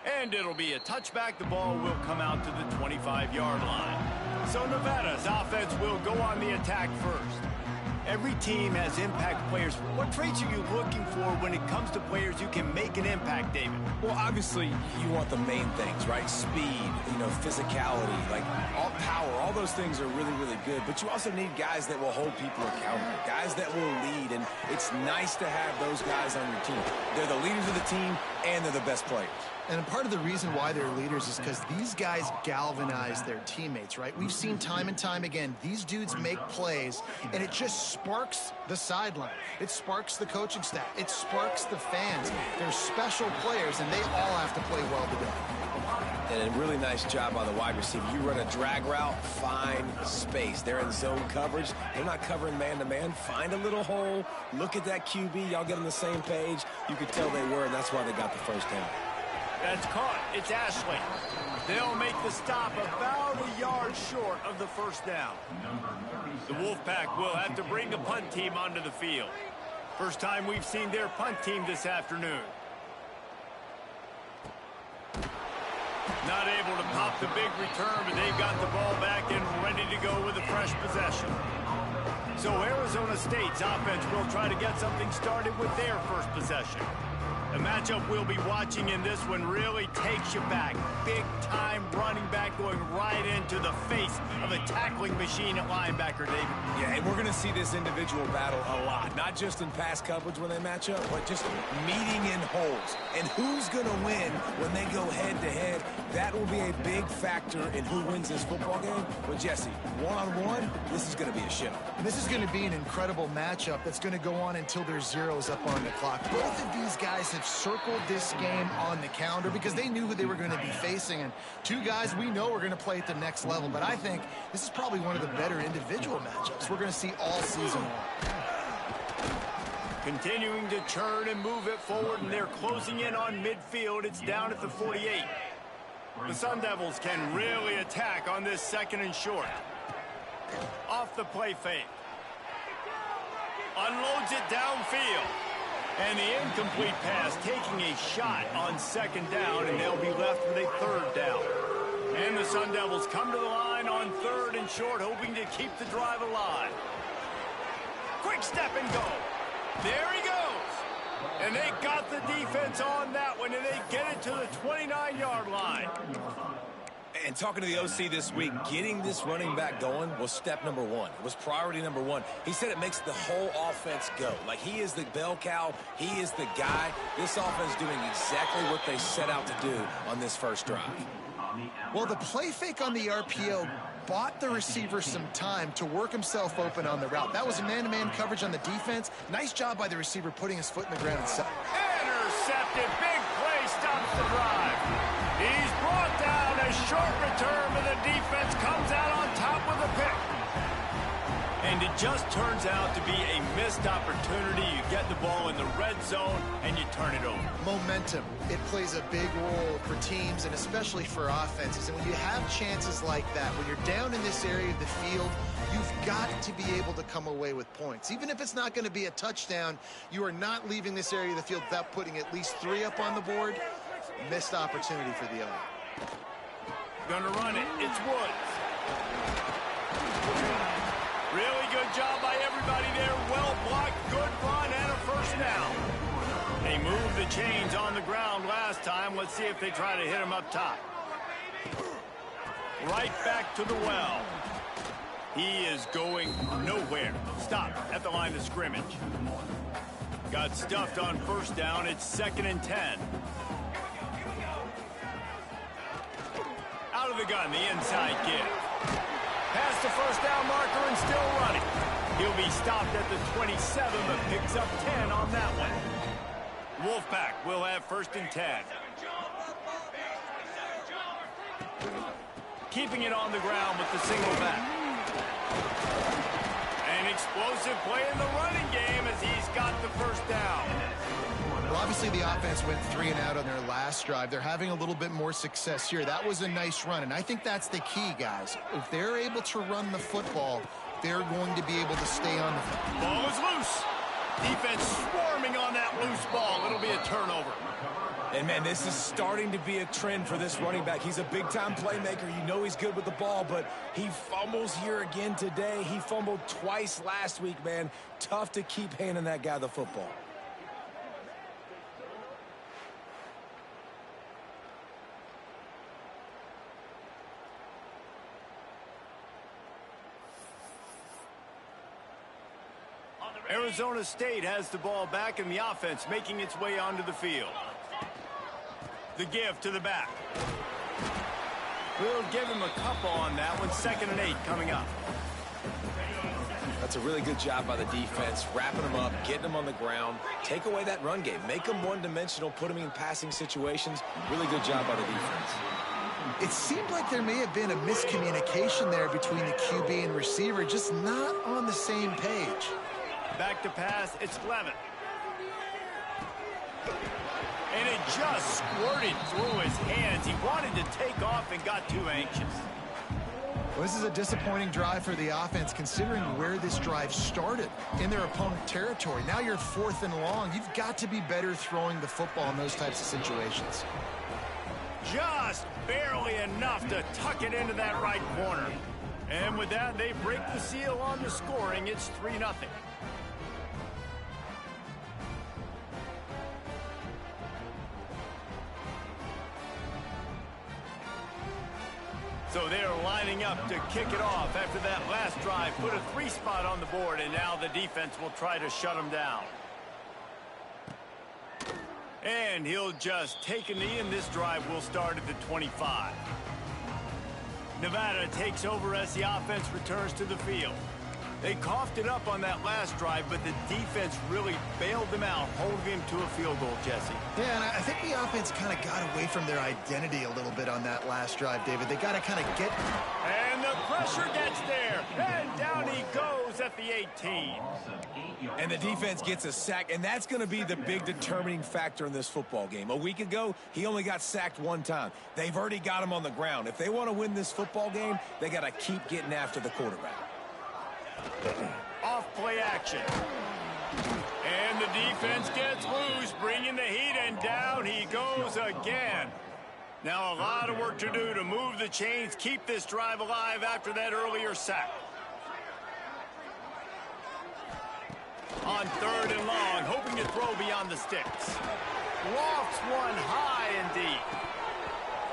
And it'll be a touchback. The ball will come out to the 25-yard line. So Nevada's offense will go on the attack first. Every team has impact players. What traits are you looking for when it comes to players who can make an impact, David? Well, obviously, you want the main things, right? Speed, physicality, like all power. All those things are really, really good. But you also need guys that will hold people accountable, guys that will lead. And it's nice to have those guys on your team. They're the leaders of the team, and they're the best players. And part of the reason why they're leaders is because these guys galvanize their teammates, right? We've seen time and time again, these dudes make plays, and it just sparks the sideline. It sparks the coaching staff. It sparks the fans. They're special players, and they all have to play well together. And a really nice job by the wide receiver. You run a drag route, find space. They're in zone coverage. They're not covering man-to-man. Find a little hole. Look at that QB. Y'all get on the same page. You could tell they were, and that's why they got the first down. That's caught. It's Ashley. They'll make the stop about a yard short of the first down. The Wolfpack will have to bring the punt team onto the field. First time we've seen their punt team this afternoon. Not able to pop the big return, but they've got the ball back and ready to go with a fresh possession. So Arizona State's offense will try to get something started with their first possession. The matchup we'll be watching in this one really takes you back. Big-time running back going right into the face of a tackling machine at linebacker, David. Yeah, and we're going to see this individual battle a lot. Not just in pass coverage when they match up, but just meeting in holes. And who's going to win when they go head-to-head? That will be a big factor in who wins this football game. But, Jesse, one-on-one, this is going to be a show. And this is going to be an incredible matchup that's going to go on until there's zeros up on the clock. Both of these guys have circled this game on the calendar because they knew who they were going to be facing. And two guys we know are going to play at the next level. But I think this is probably one of the better individual matchups we're going to see all season long. Continuing to churn and move it forward, and they're closing in on midfield. It's down at the 48. The Sun Devils can really attack on this second and short. Off the play fake. Unloads it downfield. And the incomplete pass taking a shot on second down, and they'll be left with a third down. And the Sun Devils come to the line on third and short, hoping to keep the drive alive. Quick step and go. There he goes. And they got the defense on that one, and they get it to the 29-yard line. And talking to the OC this week, getting this running back going was step number one. It was priority number one. He said it makes the whole offense go. Like, he is the bell cow. He is the guy. This offense doing exactly what they set out to do on this first drive. Well, the play fake on the RPO bought the receiver some time to work himself open on the route. That was a man-to-man coverage on the defense. Nice job by the receiver putting his foot in the ground and set. Intercepted. Big play stops the drive. He's brought down a short return, but the defense comes out on top with a pick. And it just turns out to be a missed opportunity. You get the ball in the red zone, and you turn it over. Momentum. It plays a big role for teams and especially for offenses. And when you have chances like that, when you're down in this area of the field, you've got to be able to come away with points. Even if it's not going to be a touchdown, you are not leaving this area of the field without putting at least 3 up on the board. Missed opportunity for the other. Gonna run it. It's Woods. Really good job by everybody there. Well blocked, good run, and a first down. They moved the chains on the ground last time. Let's see if they try to hit him up top. Right back to the well. He is going nowhere. Stop at the line of scrimmage. Got stuffed on first down. It's 2nd and 10. Out of the gun, the inside give. Past the first down marker and still running. He'll be stopped at the 27, but picks up 10 on that one. Wolfpack will have 1st and 10. Keeping it on the ground with the single back. An explosive play in the running game as he's got the first down. Well, obviously the offense went 3 and out on their last drive. They're having a little bit more success here. That was a nice run, and I think that's the key, guys. If they're able to run the football, they're going to be able to stay on the field. Ball is loose. Defense swarming on that loose ball. It'll be a turnover. And, man, this is starting to be a trend for this running back. He's a big-time playmaker. You know he's good with the ball, but he fumbles here again today. He fumbled twice last week, man. Tough to keep handing that guy the football. Arizona State has the ball back in the offense, making its way onto the field. The give to the back. We'll give him a couple on that one. 2nd and 8 coming up. That's a really good job by the defense, wrapping them up, getting them on the ground. Take away that run game. Make them one-dimensional, put them in passing situations. Really good job by the defense. It seemed like there may have been a miscommunication there between the QB and receiver, just not on the same page. Back to pass, it's Levin. And it just squirted through his hands. He wanted to take off and got too anxious. Well, this is a disappointing drive for the offense, considering where this drive started, in their opponent territory. Now you're 4th and long. You've got to be better throwing the football in those types of situations. Just barely enough to tuck it into that right corner. And with that, they break the seal on the scoring. It's 3-0. So they're lining up to kick it off after that last drive. Put a 3 spot on the board, and now the defense will try to shut them down. And he'll just take a knee, and this drive will start at the 25. Nevada takes over as the offense returns to the field. They coughed it up on that last drive, but the defense really bailed them out, holding him to a field goal, Jesse. Yeah, and I think the offense kind of got away from their identity a little bit on that last drive, David. They got to kind of get... And the pressure gets there, and down he goes at the 18. And the defense gets a sack, and that's going to be the big determining factor in this football game. A week ago, he only got sacked 1 time. They've already got him on the ground. If they want to win this football game, they got to keep getting after the quarterback. Off play action. And the defense gets loose, bringing the heat, and down he goes again. Now a lot of work to do to move the chains, keep this drive alive after that earlier sack. On 3rd and long, hoping to throw beyond the sticks. Lofts one high and deep.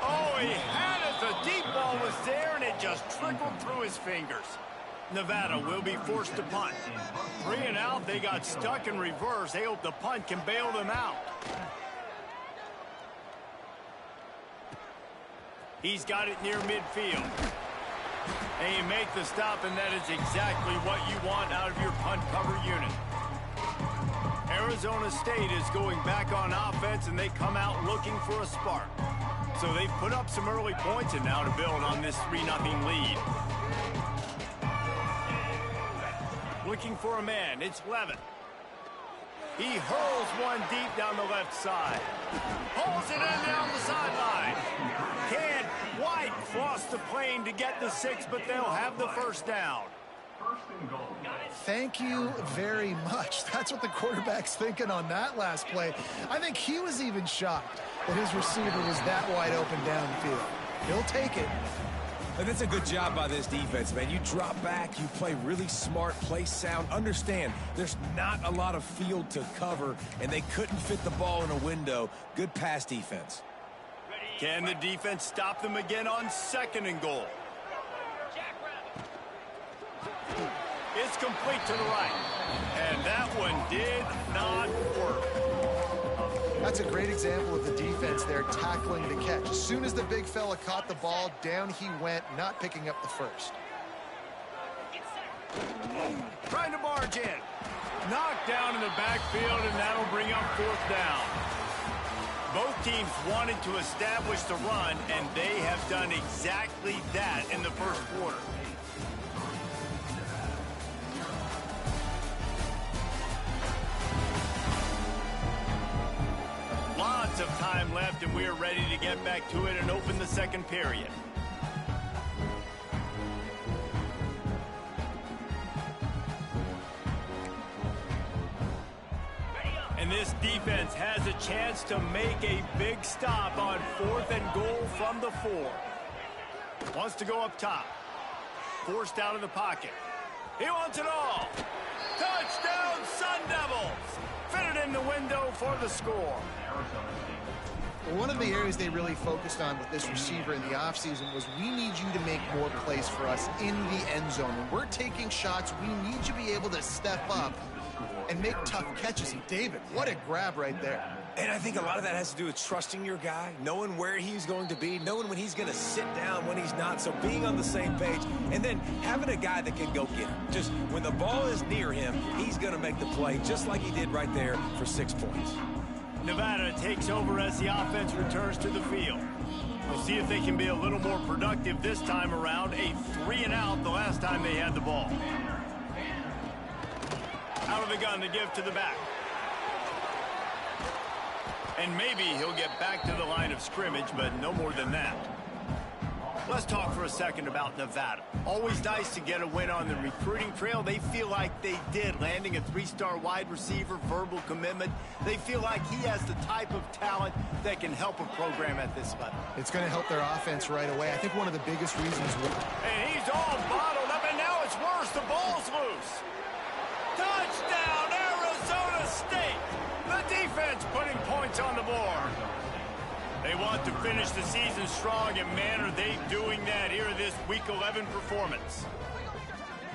Oh, he had it. The deep ball was there, and it just trickled through his fingers. Nevada will be forced to punt. 3 and out, they got stuck in reverse. They hope the punt can bail them out. He's got it near midfield. And you make the stop, and that is exactly what you want out of your punt cover unit. Arizona State is going back on offense, and they come out looking for a spark. So they put up some early points, and now to build on this 3-0 lead. Looking for a man, it's Levin. He hurls one deep down the left side. Pulls it in down the sideline. Can't quite cross the plane to get the 6, but they'll have the first down. Thank you very much. That's what the quarterback's thinking on that last play. I think he was even shocked that his receiver was that wide open downfield. He'll take it. And that's a good job by this defense, man. You drop back, you play really smart, play sound. Understand, there's not a lot of field to cover, and they couldn't fit the ball in a window. Good pass defense. Can the defense stop them again on 2nd and goal? It's complete to the right. And that one did not work. That's a great example of the defense there tackling the catch. As soon as the big fella caught the ball, down he went, not picking up the first. Trying to barge in. Knocked down in the backfield, and that'll bring up 4th down. Both teams wanted to establish the run, and they have done exactly that in the first quarter. Lots of time left, and we are ready to get back to it and open the 2nd period. And this defense has a chance to make a big stop on 4th and goal from the 4. Wants to go up top. Forced out of the pocket. He wants it all. Touchdown, Sun Devils! Fitted in the window for the score. Well, one of the areas they really focused on with this receiver in the offseason was we need you to make more plays for us in the end zone. When we're taking shots, we need you to be able to step up and make tough catches. And David, what a grab right there. And I think a lot of that has to do with trusting your guy, knowing where he's going to be, knowing when he's going to sit down, when he's not, so being on the same page, and then having a guy that can go get him. Just when the ball is near him, he's going to make the play, just like he did right there for 6 points. Nevada takes over as the offense returns to the field. We'll see if they can be a little more productive this time around. A 3-and-out the last time they had the ball. Out of the gun to give to the back. And maybe he'll get back to the line of scrimmage, but no more than that. Let's talk for a second about Nevada. Always nice to get a win on the recruiting trail. They feel like they did, landing a 3-star wide receiver, verbal commitment. They feel like he has the type of talent that can help a program at this level. It's going to help their offense right away. I think one of the biggest reasons... And he's all bottled up, and now it's worse. The ball's loose. Touchdown, Arizona State! The defense putting points on the board. They want to finish the season strong, and man, are they doing that here in this Week 11 performance.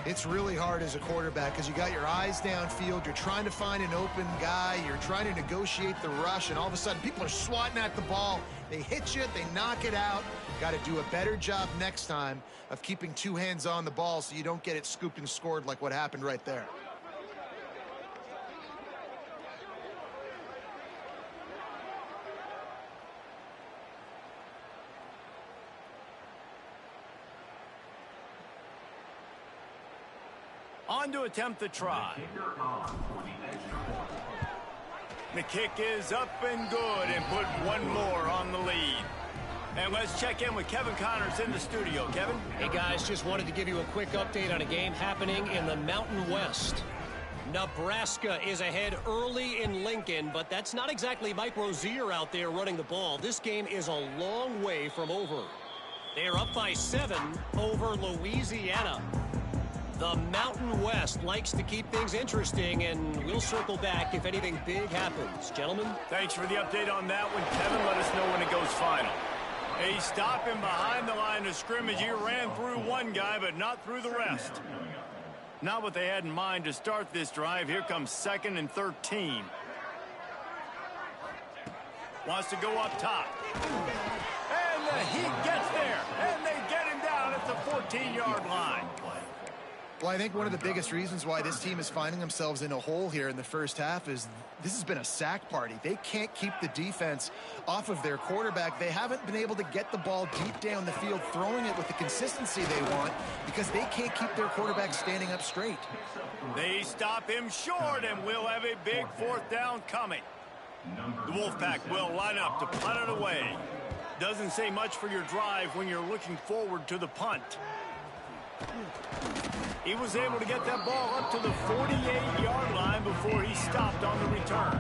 It's really hard as a quarterback because you got your eyes downfield, you're trying to find an open guy, you're trying to negotiate the rush, and all of a sudden people are swatting at the ball. They hit you, they knock it out. Got to do a better job next time of keeping 2 hands on the ball so you don't get it scooped and scored like what happened right there. On to attempt the try. The kick is up and good, and put one more on the lead. And let's check in with Kevin Connors in the studio. Kevin? Hey, guys, just wanted to give you a quick update on a game happening in the Mountain West. Nebraska is ahead early in Lincoln, but that's not exactly Mike Rozier out there running the ball. This game is a long way from over. They are up by 7 over Louisiana. The Mountain West likes to keep things interesting, and we'll circle back if anything big happens. Gentlemen? Thanks for the update on that one, Kevin. Let us know when it goes final. A stop him behind the line of scrimmage. He ran through one guy, but not through the rest. Not what they had in mind to start this drive. Here comes 2nd and 13. Wants to go up top. And the Heat gets there, and they get him down at the 14-yard line. Well, I think one of the biggest reasons why this team is finding themselves in a hole here in the first half is this has been a sack party. They can't keep the defense off of their quarterback. They haven't been able to get the ball deep down the field, throwing it with the consistency they want because they can't keep their quarterback standing up straight. They stop him short, and we'll have a big 4th down coming. The Wolfpack will line up to punt it away. Doesn't say much for your drive when you're looking forward to the punt. He was able to get that ball up to the 48-yard line before he stopped on the return.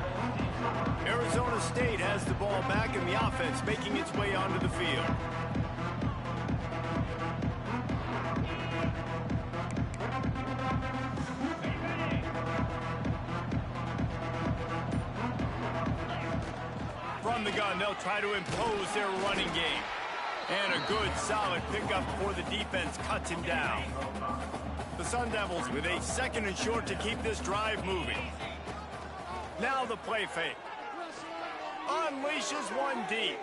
Arizona State has the ball back in the offense, making its way onto the field. From the gun, they'll try to impose their running game. And a good, solid pickup before the defense cuts him down. The Sun Devils with a 2nd and short to keep this drive moving. Now the play fake. Unleashes one deep.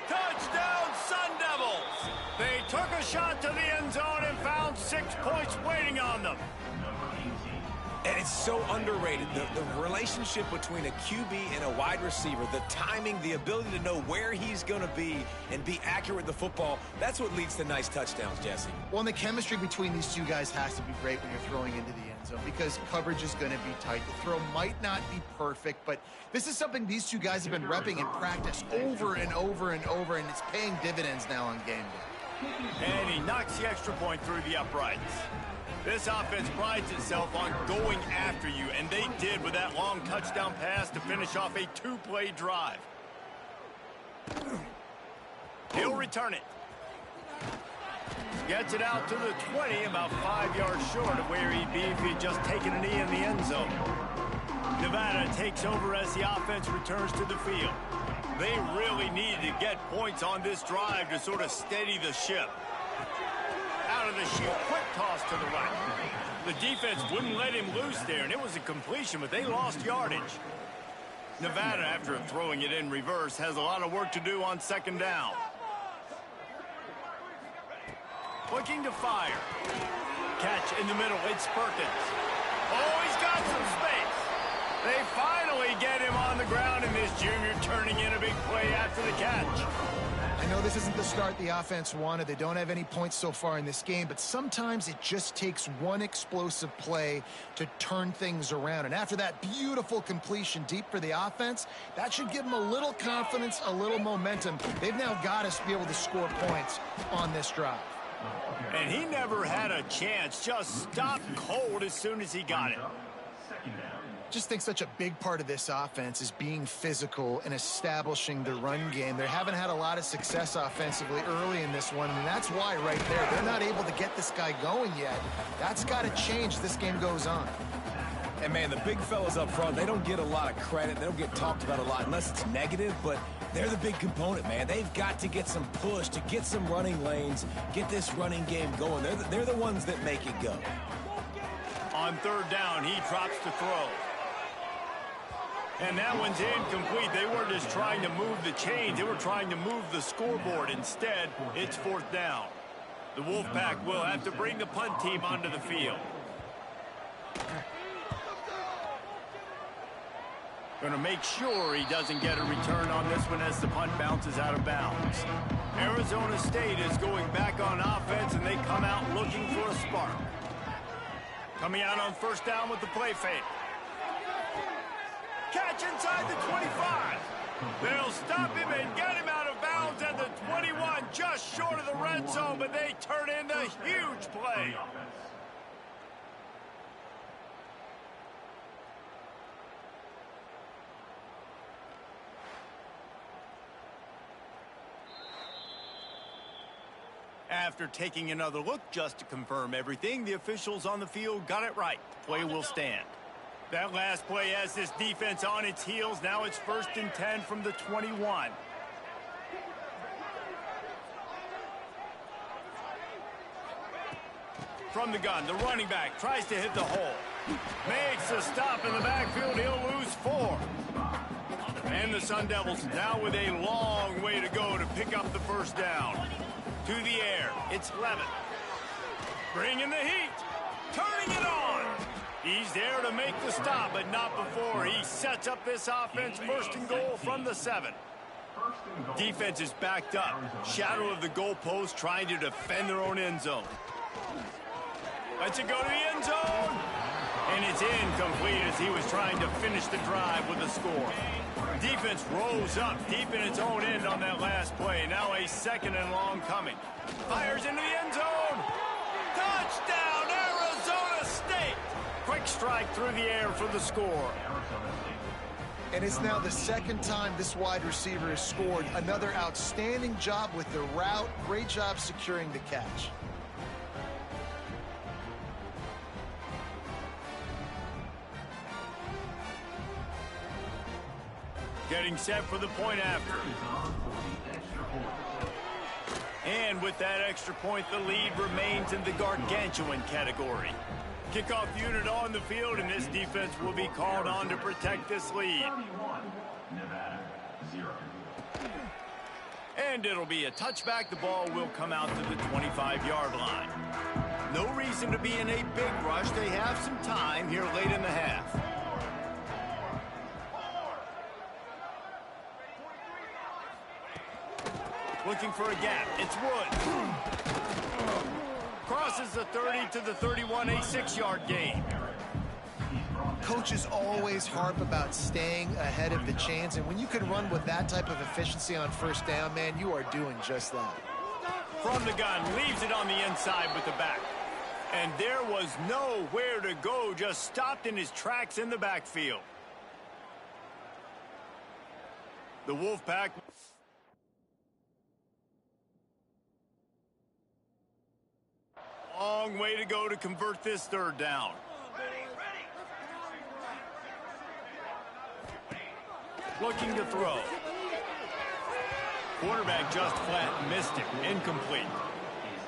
Touchdown, Sun Devils! They took a shot to the end zone and found 6 points waiting on them. And it's so underrated. The relationship between a QB and a wide receiver, the timing, the ability to know where he's going to be and be accurate with the football, that's what leads to nice touchdowns, Jesse. Well, and the chemistry between these two guys has to be great when you're throwing into the end zone because coverage is going to be tight. The throw might not be perfect, but this is something these two guys have been repping in practice over and over and over, and it's paying dividends now on game day. And he knocks the extra point through the uprights. This offense prides itself on going after you, and they did with that long touchdown pass to finish off a two-play drive. He'll return it. Gets it out to the 20, about 5 yards short of where he'd be if he'd just taken a knee in the end zone. Nevada takes over as the offense returns to the field. They really needed to get points on this drive to sort of steady the ship. Out of the chute, quick toss to the right. The defense wouldn't let him loose there, and it was a completion, but they lost yardage. Nevada, after throwing it in reverse, has a lot of work to do on second down. Looking to fire. Catch in the middle, it's Perkins. Oh, he's got some space. They finally get him on the ground, and this junior turning in a big play after the catch. I know this isn't the start the offense wanted. They don't have any points so far in this game, but sometimes it just takes one explosive play to turn things around. And after that beautiful completion deep for the offense, that should give them a little confidence, a little momentum. They've now got us to be able to score points on this drive. And he never had a chance, just stopped cold as soon as he got it. Just think such a big part of this offense is being physical and establishing the run game. They haven't had a lot of success offensively early in this one, and that's why right there, they're not able to get this guy going yet. That's got to change as this game goes on. And, man, the big fellas up front, they don't get a lot of credit. They don't get talked about a lot unless it's negative, but they're the big component, man. They've got to get some push, to get some running lanes, get this running game going. They're the ones that make it go. On third down, he drops to throw. And that one's incomplete. They weren't just trying to move the chains. They were trying to move the scoreboard. Instead, it's fourth down. The Wolfpack will have to bring the punt team onto the field. Going to make sure he doesn't get a return on this one as the punt bounces out of bounds. Arizona State is going back on offense, and they come out looking for a spark. Coming out on first down with the play fake. Catch inside the 25. They'll stop him and get him out of bounds at the 21, just short of the red zone, but they turn in the huge play. After taking another look just to confirm everything, the officials on the field got it right. The play will stand. That last play has this defense on its heels. Now it's 1st and 10 from the 21. From the gun, the running back tries to hit the hole. Makes a stop in the backfield. He'll lose 4. And the Sun Devils now with a long way to go to pick up the first down. To the air, it's Levin. Bringing the heat. Turning it on. He's there to make the stop, but not before he sets up this offense. 1st and goal from the 7. Defense is backed up. Shadow of the goalpost trying to defend their own end zone. Lets it go to the end zone. And it's incomplete as he was trying to finish the drive with a score. Defense rose up deep in its own end on that last play. Now a 2nd and long coming. Fires into the end zone. Touchdown, Arizona State. Quick strike through the air for the score. And it's now the 2nd time this wide receiver has scored. Another outstanding job with the route. Great job securing the catch. Getting set for the point after. And with that extra point, the lead remains in the gargantuan category. Kickoff unit on the field, and this defense will be called on to protect this lead. And it'll be a touchback. The ball will come out to the 25-yard line. No reason to be in a big rush. They have some time here late in the half. Looking for a gap. It's Wood. Crosses the 30 to the 31, a 6-yard gain. Coaches always harp about staying ahead of the chains, and when you can run with that type of efficiency on first down, man, you are doing just that. From the gun, leaves it on the inside with the back. And there was nowhere to go, just stopped in his tracks in the backfield. The Wolfpack. Long way to go to convert this third down. Looking to throw. Quarterback just flat missed it. Incomplete.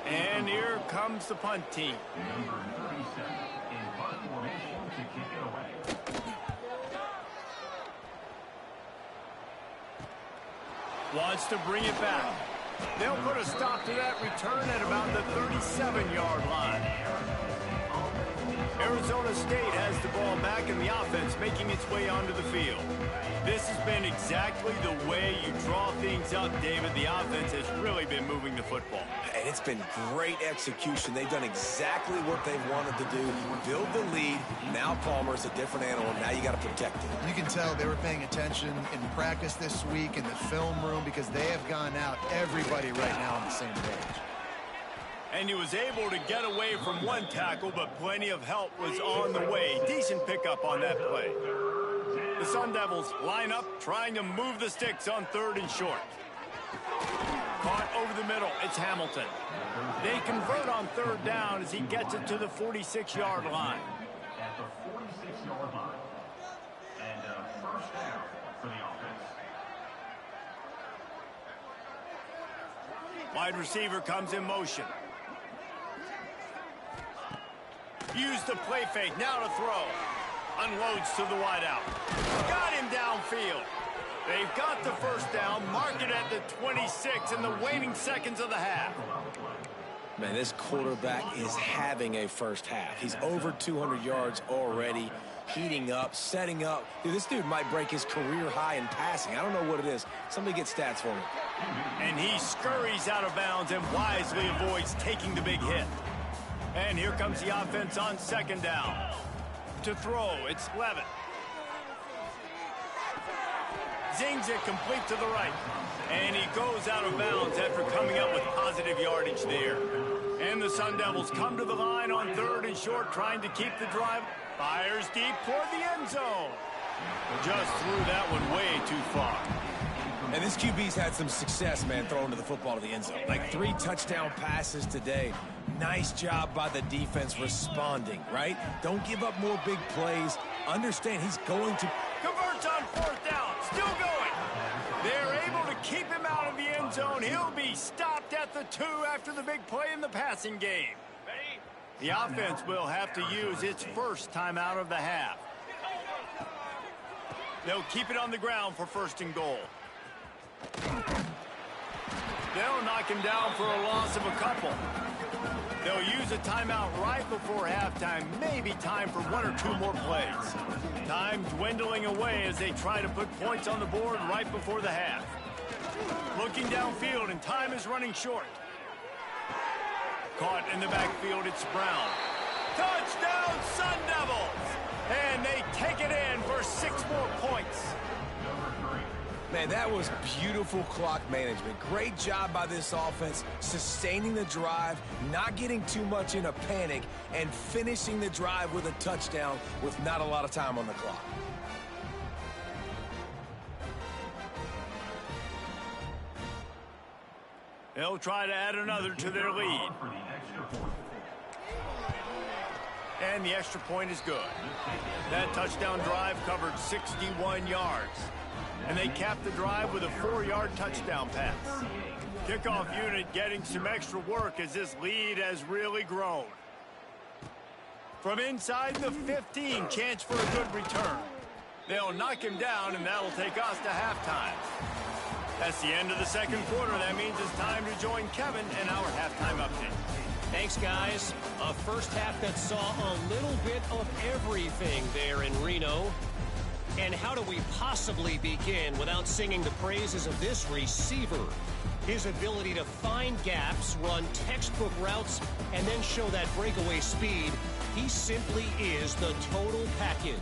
And here comes the punt team. Number 37 in punt formation to kick it away. Wants to bring it back. They'll put a stop to that return at about the 37-yard line. Arizona State has the ball back in the offense, making its way onto the field. This has been exactly the way you draw things up, David. The offense has really been moving the football. And it's been great execution. They've done exactly what they wanted to do. Build the lead. Now Palmer's a different animal. Now you got to protect it. You can tell they were paying attention in practice this week in the film room because they have gone out, everybody right now on the same page. And he was able to get away from one tackle, but plenty of help was on the way. Decent pickup on that play. The Sun Devils line up, trying to move the sticks on third and short. Caught over the middle, it's Hamilton. They convert on third down as he gets it to the 46-yard line. At the 46-yard line. And first down for the offense. Wide receiver comes in motion. Use the play fake, now to throw. Unloads to the wideout. Got him downfield. They've got the first down, mark it at the 26 in the waning seconds of the half. Man, this quarterback is having a first half. He's over 200 yards already, heating up, setting up. Dude, this dude might break his career high in passing. I don't know what it is. Somebody get stats for me. And he scurries out of bounds and wisely avoids taking the big hit. And here comes the offense on second down. To throw, it's Levitt. Zings it complete to the right. And he goes out of bounds after coming up with positive yardage there. And the Sun Devils come to the line on third and short, trying to keep the drive. Fires deep toward the end zone. Just threw that one way too far. And this QB's had some success, man, throwing to the football to the end zone. Like 3 touchdown passes today. Nice job by the defense responding, right? Don't give up more big plays. Understand he's going to... Converts on fourth down. Still going. They're able to keep him out of the end zone. He'll be stopped at the 2 after the big play in the passing game. The offense will have to use its first timeout of the half. They'll keep it on the ground for first and goal. They'll knock him down for a loss of a couple. They'll use a timeout right before halftime. Maybe time for 1 or 2 more plays. Time dwindling away as they try to put points on the board right before the half. Looking downfield, and time is running short. Caught in the backfield, it's Brown. Touchdown, Sun Devils! And they take it in for 6 more points. Man, that was beautiful clock management. Great job by this offense, sustaining the drive, not getting too much in a panic, and finishing the drive with a touchdown with not a lot of time on the clock. They'll try to add another to their lead. And the extra point is good. That touchdown drive covered 61 yards. And they capped the drive with a 4-yard touchdown pass. Kickoff unit getting some extra work as this lead has really grown. From inside the 15, chance for a good return. They'll knock him down, and that'll take us to halftime. That's the end of the second quarter. That means it's time to join Kevin and our halftime update. Thanks, guys. A first half that saw a little bit of everything there in Reno. And how do we possibly begin without singing the praises of this receiver? His ability to find gaps, run textbook routes, and then show that breakaway speed. He simply is the total package.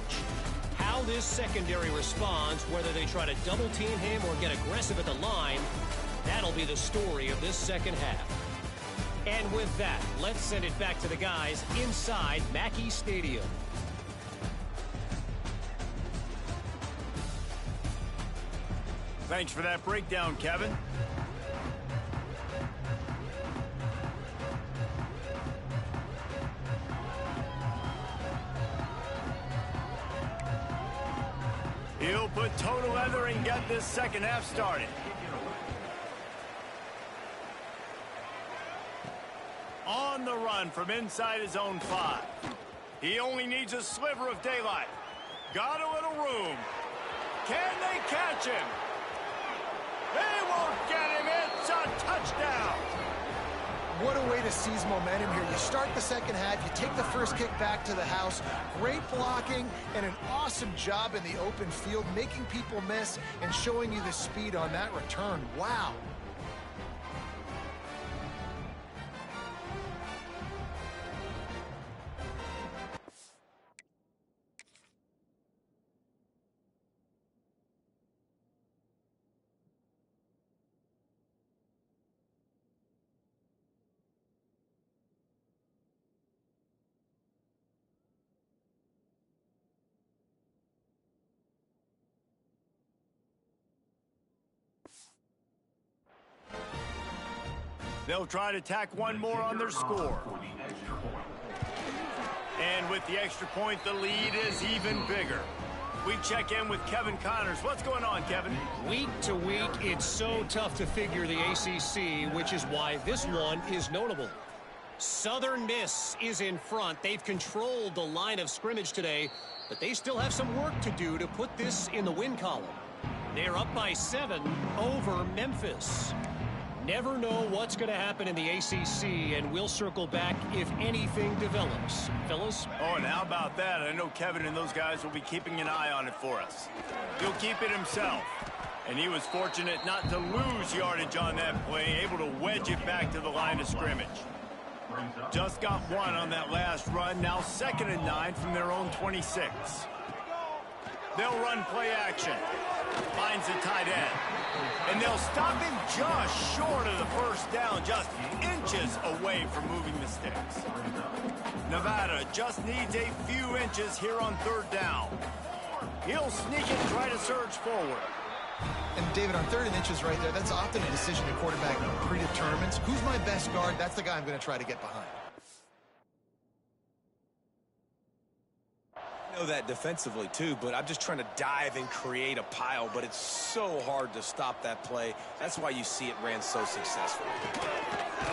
How this secondary responds, whether they try to double team him or get aggressive at the line, that'll be the story of this second half. And with that, let's send it back to the guys inside Mackey Stadium. Thanks for that breakdown, Kevin. He'll put toe to leather and get this second half started. On the run from inside his own 5. He only needs a sliver of daylight. Got a little room. Can they catch him? They won't get him. It's a touchdown. What a way to seize momentum here. You start the second half, you take the first kick back to the house. Great blocking and an awesome job in the open field, making people miss and showing you the speed on that return. Wow. They'll try to tack one more on their score. And with the extra point, the lead is even bigger. We check in with Kevin Connors. What's going on, Kevin? Week to week, it's so tough to figure the ACC, which is why this one is notable. Southern Miss is in front. They've controlled the line of scrimmage today, but they still have some work to do to put this in the win column. They're up by 7 over Memphis. Never know what's going to happen in the ACC, and we'll circle back if anything develops. Fellas? Oh, and how about that? I know Kevin and those guys will be keeping an eye on it for us. He'll keep it himself. And he was fortunate not to lose yardage on that play, able to wedge it back to the line of scrimmage. Just got one on that last run, now 2nd and 9 from their own 26. They'll run play action. Finds the tight end. And they'll stop him just short of the first down, just inches away from moving the sticks. Nevada just needs a few inches here on 3rd down. He'll sneak it and try to surge forward. And David, on 3rd and inches right there, that's often a decision the quarterback predetermines. Who's my best guard? That's the guy I'm going to try to get behind. I know that defensively too, but I'm just trying to dive and create a pile, but it's so hard to stop that play. That's why you see it ran so successful.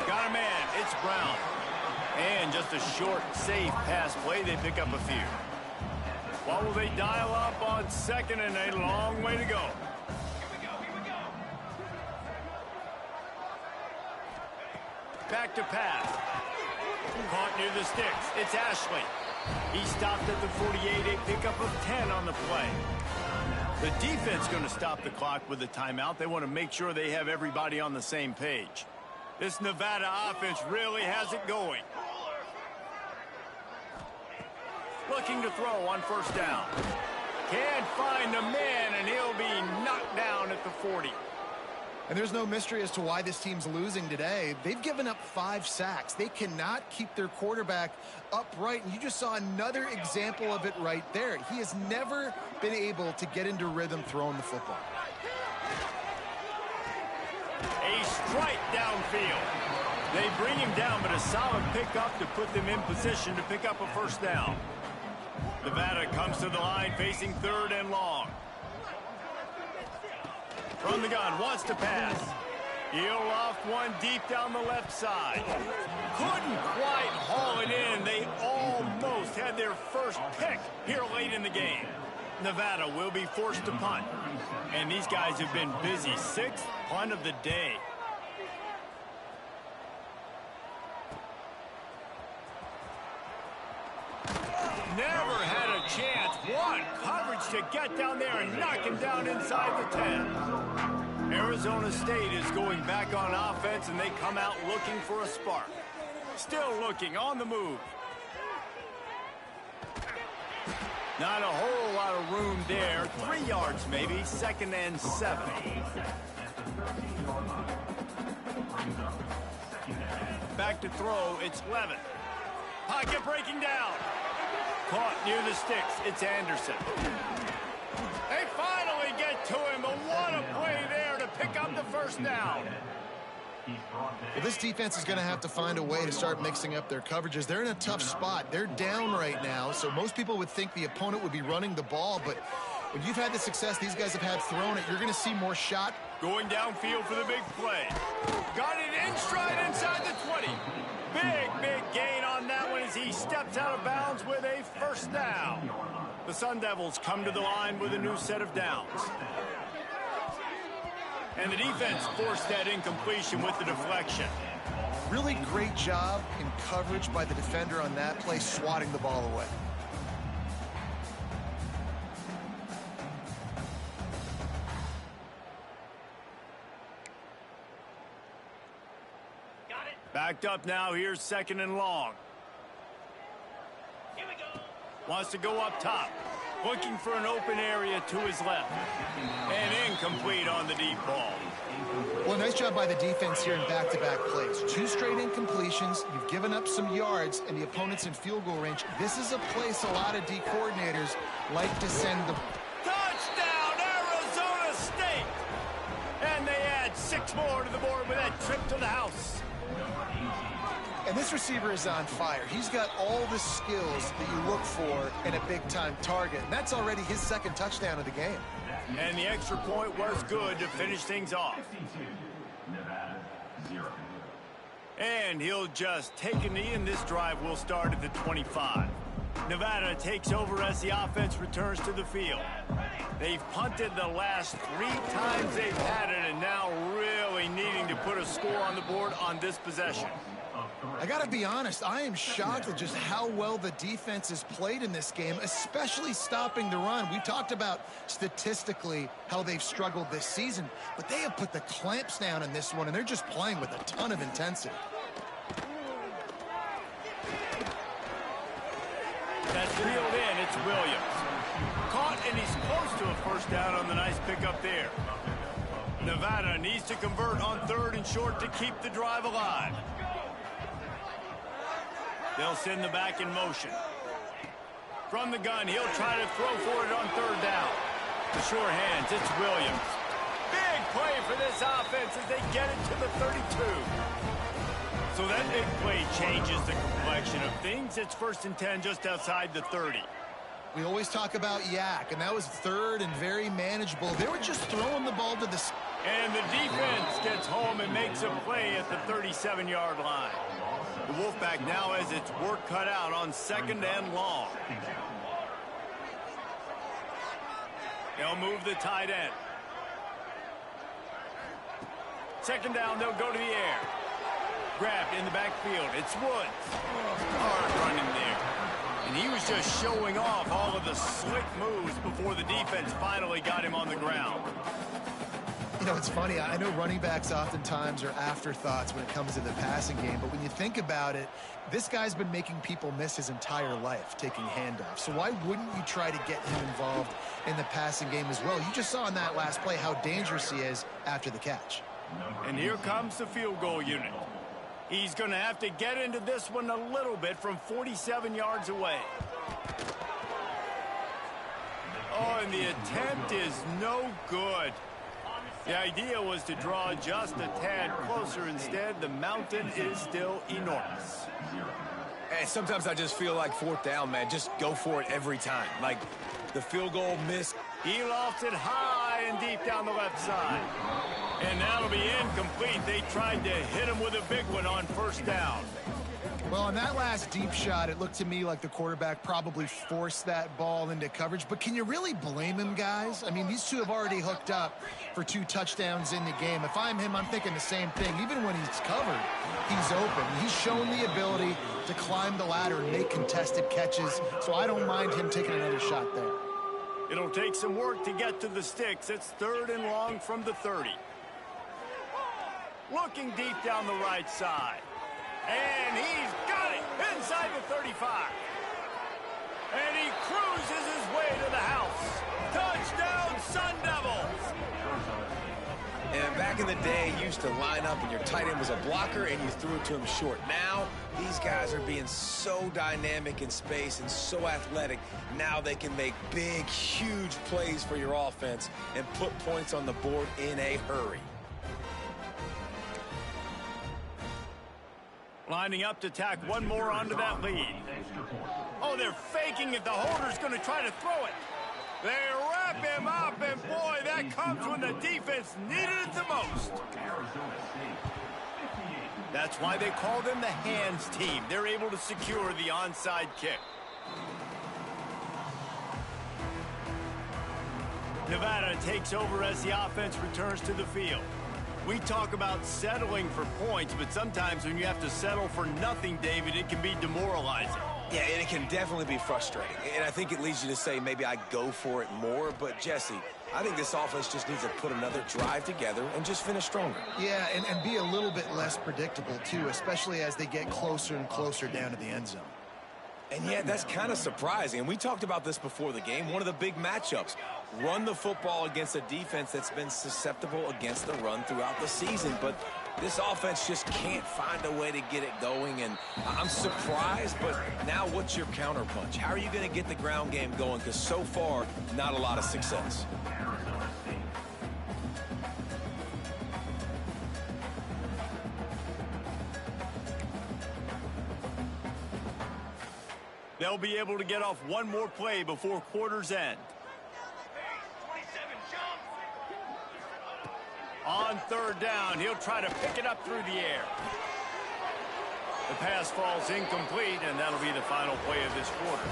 Got a man. It's Brown. And just a short, safe pass play. They pick up a few. What will they dial up on 2nd and a long way to go? Back to pass. Caught near the sticks. It's Ashley. He stopped at the 48, a pickup of 10 on the play. The defense going to stop the clock with a timeout. They want to make sure they have everybody on the same page. This Nevada offense really has it going. Looking to throw on 1st down. Can't find the man, and he'll be knocked down at the 40. And there's no mystery as to why this team's losing today. They've given up 5 sacks. They cannot keep their quarterback upright. And you just saw another example of it right there. He has never been able to get into rhythm throwing the football. A strike downfield. They bring him down, but a solid pickup to put them in position to pick up a 1st down. Nevada comes to the line facing 3rd and long. From the gun, wants to pass. He'll loft one deep down the left side. Couldn't quite haul it in. They almost had their first pick here late in the game. Nevada will be forced to punt. And these guys have been busy. 6th punt of the day. Never had a chance. What coverage to get down there and knock him down inside the 10. Arizona State is going back on offense, and they come out looking for a spark. Still looking on the move. Not a whole lot of room there. 3 yards maybe. 2nd and 7. back to throw. It's Levin. Pocket breaking down. Caught near the sticks. It's Anderson. They finally get to him, but what a play there to pick up the first down. Well, this defense is going to have to find a way to start mixing up their coverages. They're in a tough spot. They're down right now, so most people would think the opponent would be running the ball, but when you've had the success these guys have had throwing it, you're going to see more shot. Going downfield for the big play. Got it in stride inside the 20. Big gain on that one as he steps out of bounds with a first down. The Sun Devils come to the line with a new set of downs. And the defense forced that incompletion with the deflection. Really great job in coverage by the defender on that play, swatting the ball away. Backed up now. Here's second and long. Here we go. Wants to go up top. Looking for an open area to his left. And incomplete on the deep ball. Well, nice job by the defense here in back-to-back plays. 2 straight incompletions. You've given up some yards, and the opponent's in field goal range. This is a place a lot of D coordinators like to send the... Touchdown, Arizona State! And they add 6 more to the board with that trip to the house. And this receiver is on fire. He's got all the skills that you look for in a big-time target. And that's already his second touchdown of the game. And the extra point was good to finish things off. And he'll just take a knee, and this drive will start at the 25. Nevada takes over as the offense returns to the field. They've punted the last 3 times they've had it, and now really needing to put a score on the board on this possession. I got to be honest, I am shocked at just how well the defense has played in this game, especially stopping the run. We talked about statistically how they've struggled this season, but they have put the clamps down in this one, and they're just playing with a ton of intensity. That's reeled in. It's Williams. Caught, and he's close to a first down on the nice pickup there. Nevada needs to convert on 3rd and short to keep the drive alive. They'll send the back in motion. From the gun, he'll try to throw for it on 3rd down. The sure hands, it's Williams. Big play for this offense as they get it to the 32. So that big play changes the complexion of things. It's 1st and 10 just outside the 30. We always talk about yak, and that was 3rd and very manageable. They were just throwing the ball to the... And the defense gets home and makes a play at the 37-yard line. The Wolfpack now has its work cut out on 2nd and long. They'll move the tight end. 2nd down, they'll go to the air. Grabbed in the backfield. It's Woods. Hard running there. And he was just showing off all of the slick moves before the defense finally got him on the ground. You know, it's funny. I know running backs oftentimes are afterthoughts when it comes to the passing game, but when you think about it, this guy's been making people miss his entire life taking handoffs. So why wouldn't you try to get him involved in the passing game as well? You just saw in that last play how dangerous he is after the catch. And here comes the field goal unit. He's going to have to get into this one a little bit from 47 yards away. Oh, and the attempt is no good. The idea was to draw just a tad closer. Instead, the mountain is still enormous. Hey, sometimes I just feel like 4th down, man. Just go for it every time. Like the field goal miss. He lofts it high and deep down the left side. And that'll be incomplete. They tried to hit him with a big one on 1st down. Well, on that last deep shot, it looked to me like the quarterback probably forced that ball into coverage. But can you really blame him, guys? I mean, these two have already hooked up for 2 touchdowns in the game. If I'm him, I'm thinking the same thing. Even when he's covered, he's open. He's shown the ability to climb the ladder and make contested catches. So I don't mind him taking another shot there. It'll take some work to get to the sticks. It's 3rd and long from the 30. Looking deep down the right side. And he's got it inside the 35. And he cruises his way to the house. Touchdown, Sun Devils. And back Back in the day, you used to line up and your tight end was a blocker and you threw it to him short. Now, these guys are being so dynamic in space and so athletic. Now they can make big, huge plays for your offense and put points on the board in a hurry. Lining up to tack one more onto that lead. Oh, they're faking it. The holder's going to try to throw it. They wrap him up, and boy, that comes when the defense needed it the most. That's why they call them the hands team. They're able to secure the onside kick. Nevada takes over as the offense returns to the field. We talk about settling for points, but sometimes when you have to settle for nothing, David, it can be demoralizing. Yeah, and it can definitely be frustrating. And I think it leads you to say maybe I go for it more. But, Jesse, I think this offense just needs to put another drive together and just finish stronger. Yeah, and be a little bit less predictable, too, especially as they get closer and closer down to the end zone. And, yeah, that's kind of surprising. And we talked about this before the game. One of the big matchups. Run the football against a defense that's been susceptible against the run throughout the season. But this offense just can't find a way to get it going. And I'm surprised, but now what's your counterpunch? How are you going to get the ground game going? Because so far, not a lot of success. They'll be able to get off one more play before quarter's end. On third down, he'll try to pick it up through the air. The pass falls incomplete, and that'll be the final play of this quarter.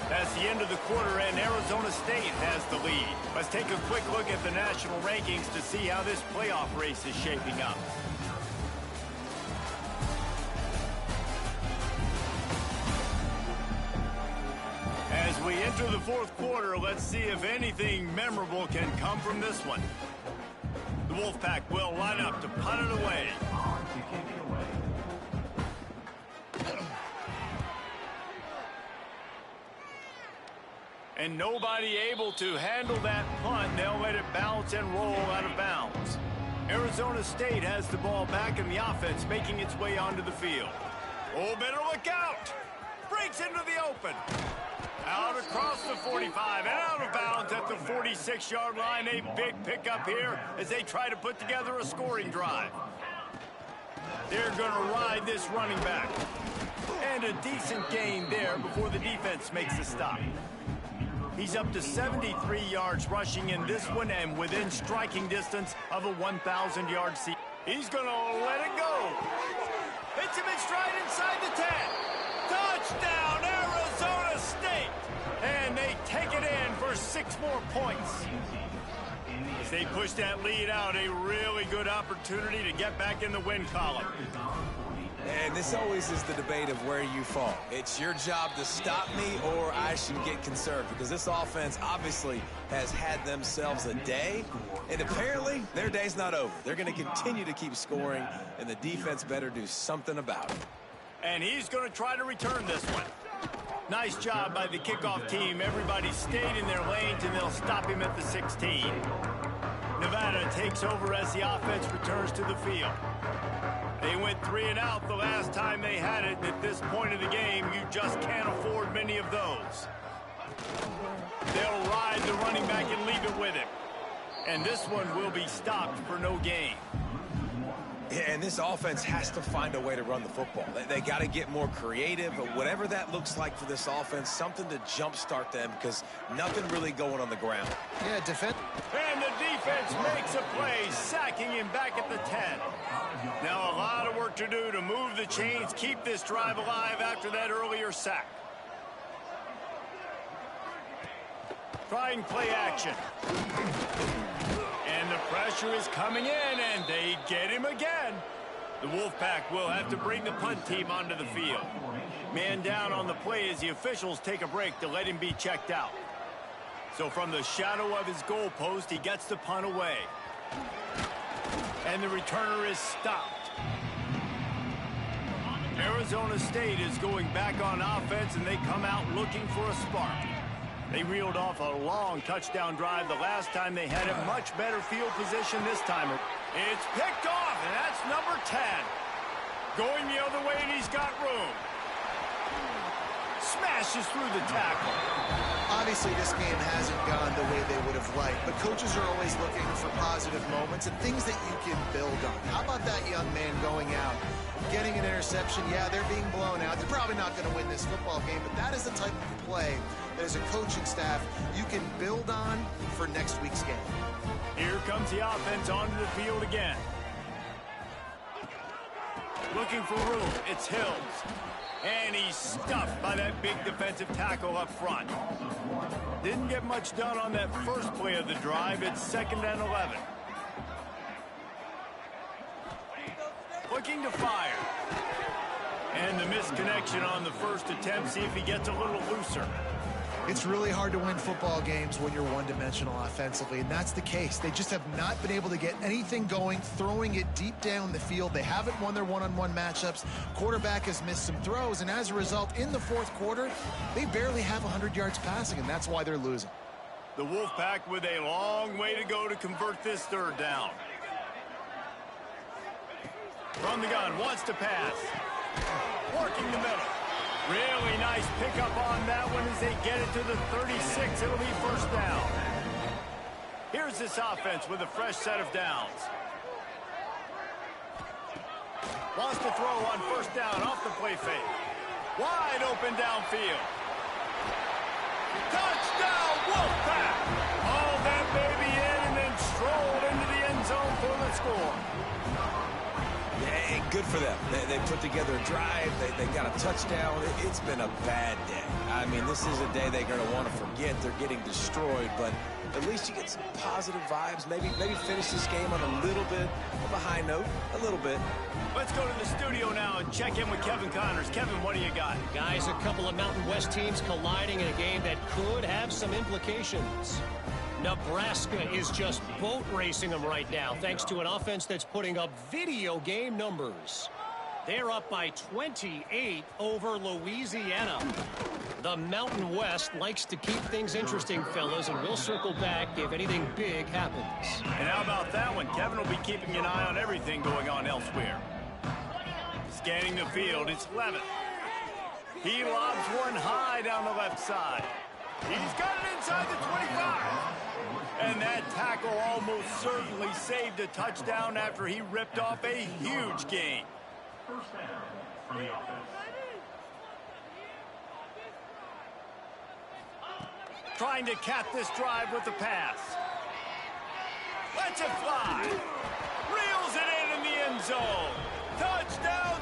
That's the end of the quarter, and Arizona State has the lead. Let's take a quick look at the national rankings to see how this playoff race is shaping up. As we enter the fourth quarter, let's see if anything memorable can come from this one. The Wolfpack will line up to punt it away. And nobody able to handle that punt. They'll let it bounce and roll out of bounds. Arizona State has the ball back in the offense, making its way onto the field. Oh, better look out! Breaks into the open. Out across the 45 and out of bounds at the 46-yard line. A big pickup here as they try to put together a scoring drive. They're going to ride this running back. And a decent gain there before the defense makes the stop. He's up to 73 yards rushing in this one and within striking distance of a 1,000-yard season. He's going to let it go. Hits him in stride inside the 10. Touchdown, Arizona State! And they take it in for 6 more points. As they push that lead out, a really good opportunity to get back in the win column. And this always is the debate of where you fall. It's your job to stop me or I should get conserved, because this offense obviously has had themselves a day, and apparently their day's not over. They're going to continue to keep scoring, and the defense better do something about it. And he's going to try to return this one. Nice job by the kickoff team. Everybody stayed in their lanes, and they'll stop him at the 16. Nevada takes over as the offense returns to the field. They went 3 and out the last time they had it, and at this point of the game, you just can't afford many of those. They'll ride the running back and leave it with him. And this one will be stopped for no gain. Yeah, and this offense has to find a way to run the football. They got to get more creative, but whatever that looks like for this offense, something to jumpstart them, because nothing really going on the ground. Yeah, defense. And the defense makes a play, sacking him back at the 10. Now a lot of work to do to move the chains, keep this drive alive after that earlier sack. Trying play action. And the pressure is coming in, and they get him again. The Wolfpack will have to bring the punt team onto the field. Man down on the play as the officials take a break to let him be checked out. So from the shadow of his goalpost, he gets the punt away. And the returner is stopped. Arizona State is going back on offense, and they come out looking for a spark. They reeled off a long touchdown drive the last time they had a much better field position this time. It's picked off, and that's number 10. Going the other way, and he's got room. Smashes through the tackle. Obviously, this game hasn't gone the way they would have liked, but coaches are always looking for positive moments and things that you can build on. How about that young man going out, getting an interception? Yeah, they're being blown out. They're probably not going to win this football game, but that is the type of play that as a coaching staff you can build on for next week's game. Here comes the offense onto the field again. Looking for room. It's Hills. And he's stuffed by that big defensive tackle up front. Didn't get much done on that first play of the drive. It's 2nd and 11. Looking to fire. And the misconnection on the first attempt. See if he gets a little looser. It's really hard to win football games when you're one-dimensional offensively, and that's the case. They just have not been able to get anything going, throwing it deep down the field. They haven't won their one-on-one matchups. Quarterback has missed some throws, and as a result, in the fourth quarter, they barely have 100 yards passing, and that's why they're losing. The Wolfpack with a long way to go to convert this 3rd down. From the gun, wants to pass. Working the middle. Really nice pickup on that one as they get it to the 36. It'll be 1st down. Here's this offense with a fresh set of downs. Wants to throw on 1st down off the play fake. Wide open downfield. Touchdown, Wolfpack! Hauled that baby in and then strolled into the end zone for the score. Yeah, good for them. They put together a drive. They got a touchdown. It's been a bad day. I mean, this is a day they're going to want to forget. They're getting destroyed, but at least you get some positive vibes. Maybe finish this game on a little bit of a high note. A little bit. Let's go to the studio now and check in with Kevin Connors. Kevin, what do you got? Guys, a couple of Mountain West teams colliding in a game that could have some implications. Nebraska is just boat racing them right now, thanks to an offense that's putting up video game numbers. They're up by 28 over Louisiana. The Mountain West likes to keep things interesting, fellas, and we'll circle back if anything big happens. And how about that one? Kevin will be keeping an eye on everything going on elsewhere. Scanning the field, it's Levitt. He lobs one high down the left side. He's got it inside the 25. And that tackle almost certainly saved a touchdown after he ripped off a huge gain. 1st down for the offense. Trying to cap this drive with the pass. Lets it fly. Reels it in the end zone. Touchdown.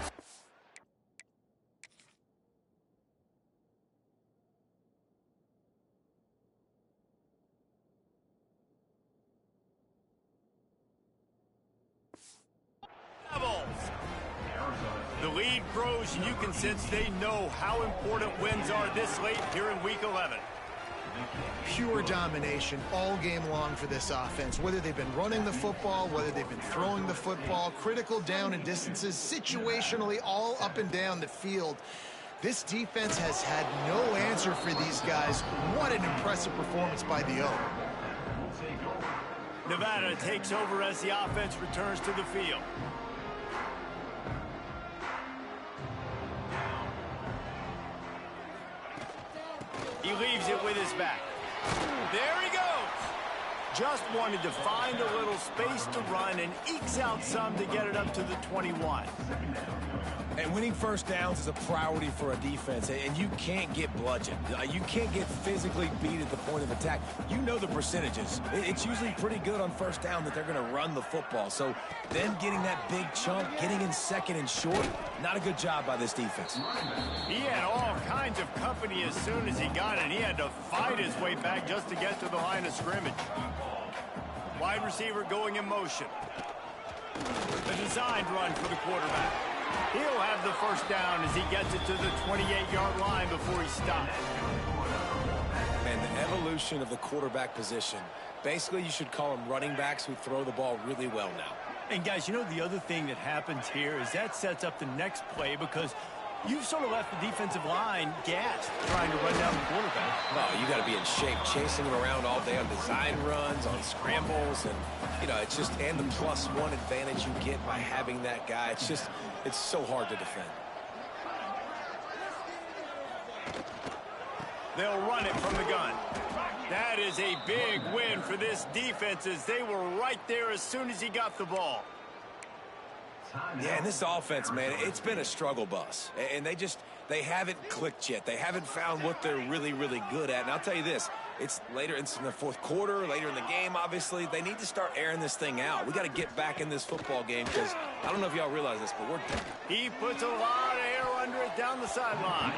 The lead grows, and you can sense they know how important wins are this late here in Week 11. Pure domination all game long for this offense. Whether they've been running the football, whether they've been throwing the football, critical down and distances, situationally all up and down the field. This defense has had no answer for these guys. What an impressive performance by the O. Nevada takes over as the offense returns to the field. He leaves it with his back. There he goes. Just wanted to find a little space to run and ekes out some to get it up to the 21. And winning 1st downs is a priority for a defense, and you can't get bludgeoned. You can't get physically beat at the point of attack. You know the percentages. It's usually pretty good on 1st down that they're going to run the football. So them getting that big chunk, getting in 2nd and short, not a good job by this defense. He had all kinds of company as soon as he got it. He had to fight his way back just to get to the line of scrimmage. Wide receiver going in motion. A designed run for the quarterback. He'll have the 1st down as he gets it to the 28-yard line before he stops. And the evolution of the quarterback position. Basically, you should call them running backs who throw the ball really well now. And guys, you know the other thing that happens here is that sets up the next play because You've sort of left the defensive line gassed trying to run down the quarterback. Oh, you got to be in shape, chasing him around all day on design runs, on scrambles, and, you know, it's just, and the +1 advantage you get by having that guy. It's just, it's so hard to defend. They'll run it from the gun. That is a big win for this defense as they were right there as soon as he got the ball. Yeah, and this offense, man, it's been a struggle bus. And they haven't clicked yet. They haven't found what they're really, really good at. And I'll tell you this, it's later in the fourth quarter, later in the game, obviously. They need to start airing this thing out. We got to get back in this football game because I don't know if y'all realize this, but we're done. He puts a lot of air under it down the sideline.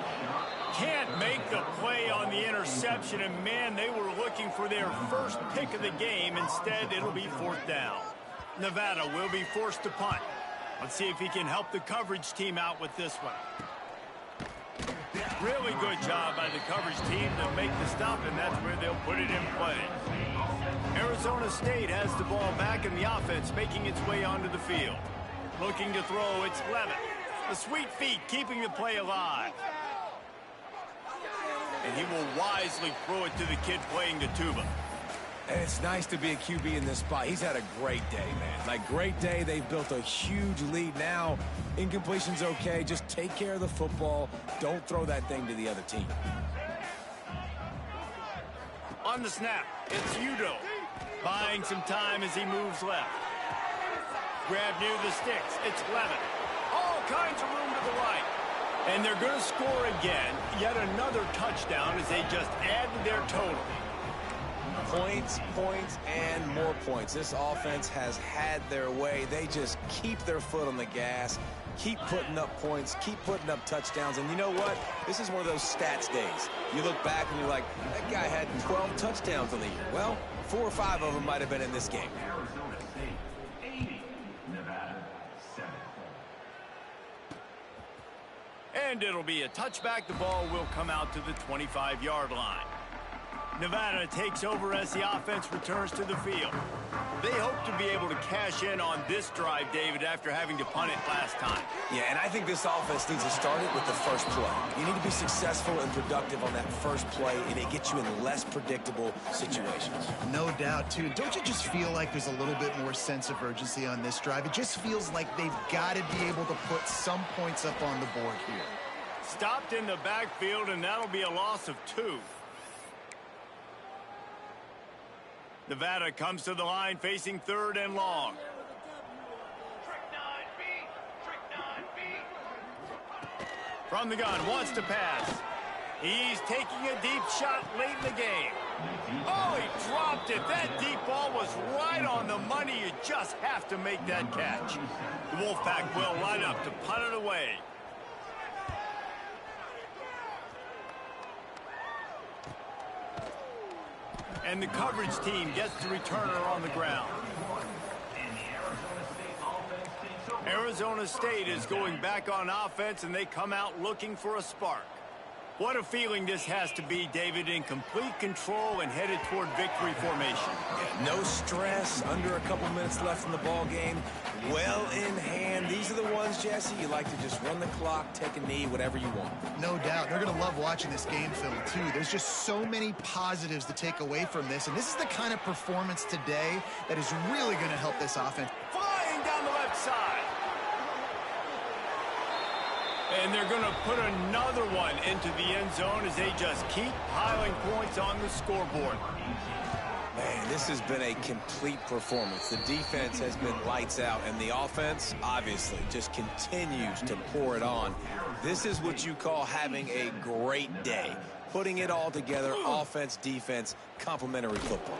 Can't make the play on the interception, and man, they were looking for their first pick of the game. Instead, it'll be 4th down. Nevada will be forced to punt. Let's see if he can help the coverage team out with this one. Really good job by the coverage team to make the stop, and that's where they'll put it in play. Arizona State has the ball back in the offense, making its way onto the field. Looking to throw, it's Levitt. The sweet feet keeping the play alive. And he will wisely throw it to the kid playing the tuba. And it's nice to be a QB in this spot. He's had a great day, man. Like, great day. They've built a huge lead now. Incompletion's okay. Just take care of the football. Don't throw that thing to the other team. On the snap, it's Udo. Buying some time as he moves left. Grab near the sticks. It's Levitt. All kinds of room to the right. And they're going to score again. Yet another touchdown as they just add to their total. Points, points, and more points. This offense has had their way. They just keep their foot on the gas, keep putting up points, keep putting up touchdowns. And you know what? This is one of those stats days. You look back and you're like, that guy had 12 touchdowns on the year. Well, 4 or 5 of them might have been in this game. Arizona State 80, Nevada 7. And it'll be a touchback. The ball will come out to the 25-yard line. Nevada takes over as the offense returns to the field. They hope to be able to cash in on this drive, David, after having to punt it last time. Yeah, and I think this offense needs to start it with the first play. You need to be successful and productive on that first play, and it gets you in less predictable situations. No doubt, too. Don't you just feel like there's a little bit more sense of urgency on this drive? It just feels like they've got to be able to put some points up on the board here. Stopped in the backfield, and that'll be a loss of 2. Nevada comes to the line facing 3rd and long. From the gun, wants to pass. He's taking a deep shot late in the game. Oh, he dropped it. That deep ball was right on the money. You just have to make that catch. The Wolfpack will line up to punt it away. And the coverage team gets the returner on the ground. Arizona State is going back on offense, and they come out looking for a spark. What a feeling this has to be, David, in complete control and headed toward victory formation. Yeah, no stress, under a couple minutes left in the ball game, well in hand. These are the ones, Jesse, you like to just run the clock, take a knee, whatever you want. No doubt. They're going to love watching this game film, too. There's just so many positives to take away from this, and this is the kind of performance today that is really going to help this offense. Flying down the left side. And they're going to put another one into the end zone as they just keep piling points on the scoreboard. Man, this has been a complete performance. The defense has been lights out, and the offense, obviously, just continues to pour it on. This is what you call having a great day. Putting it all together, offense, defense, complementary football.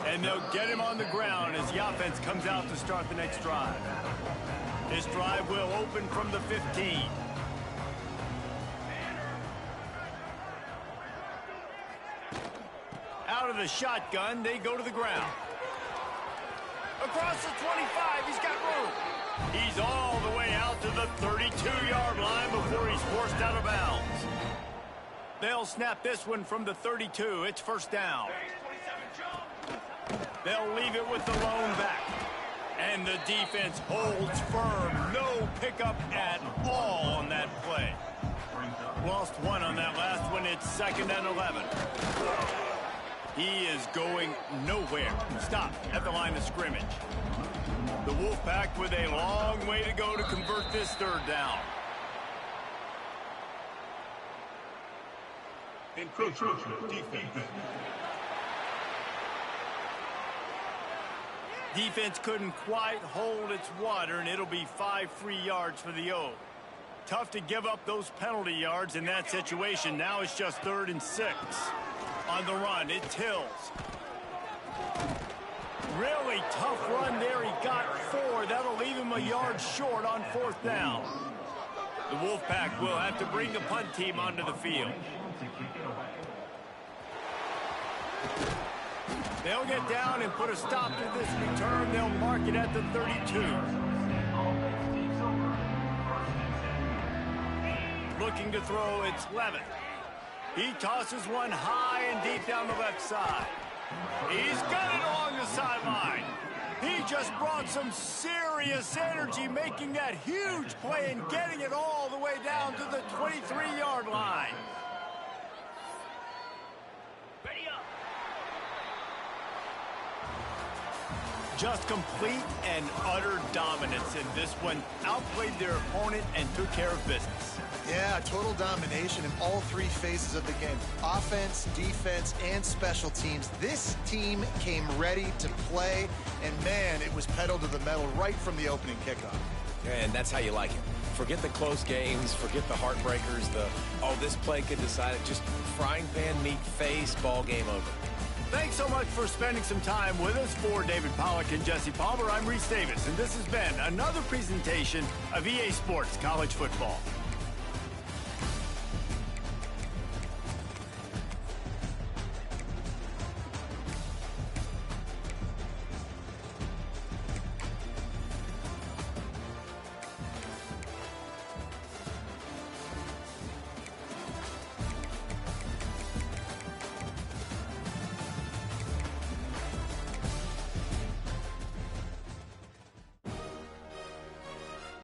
And they'll get him on the ground as the offense comes out to start the next drive. This drive will open from the 15. Out of the shotgun, they go to the ground. Across the 25, he's got room. He's all the way out to the 32-yard line before he's forced out of bounds. They'll snap this one from the 32. It's 1st down. They'll leave it with the lone back. And the defense holds firm. No pickup at all on that play. Lost one on that last one. It's 2nd and 11. He is going nowhere. Stop at the line of scrimmage. The Wolfpack with a long way to go to convert this 3rd down. Encroachment defense. Defense couldn't quite hold its water, and it'll be 5 free yards for the O. Tough to give up those penalty yards in that situation. Now it's just 3rd and 6. On the run, it's Hills. Really tough run there. He got 4. That'll leave him a yard short on 4th down. The Wolfpack will have to bring the punt team onto the field. They'll get down and put a stop to this return. They'll mark it at the 32. Looking to throw, it's Levitt. He tosses one high and deep down the left side. He's got it along the sideline. He just brought some serious energy, making that huge play and getting it all the way down to the 23-yard line. Just complete and utter dominance in this one. Outplayed their opponent and took care of business. Yeah, total domination in all 3 phases of the game. Offense, defense, and special teams. This team came ready to play, and man, it was pedal to the metal right from the opening kickoff. And that's how you like it. Forget the close games, forget the heartbreakers, this play could decide it. Just frying pan meat face, ball game over. Thanks so much for spending some time with us. For David Pollack and Jesse Palmer, I'm Reese Davis, and this has been another presentation of EA Sports College Football.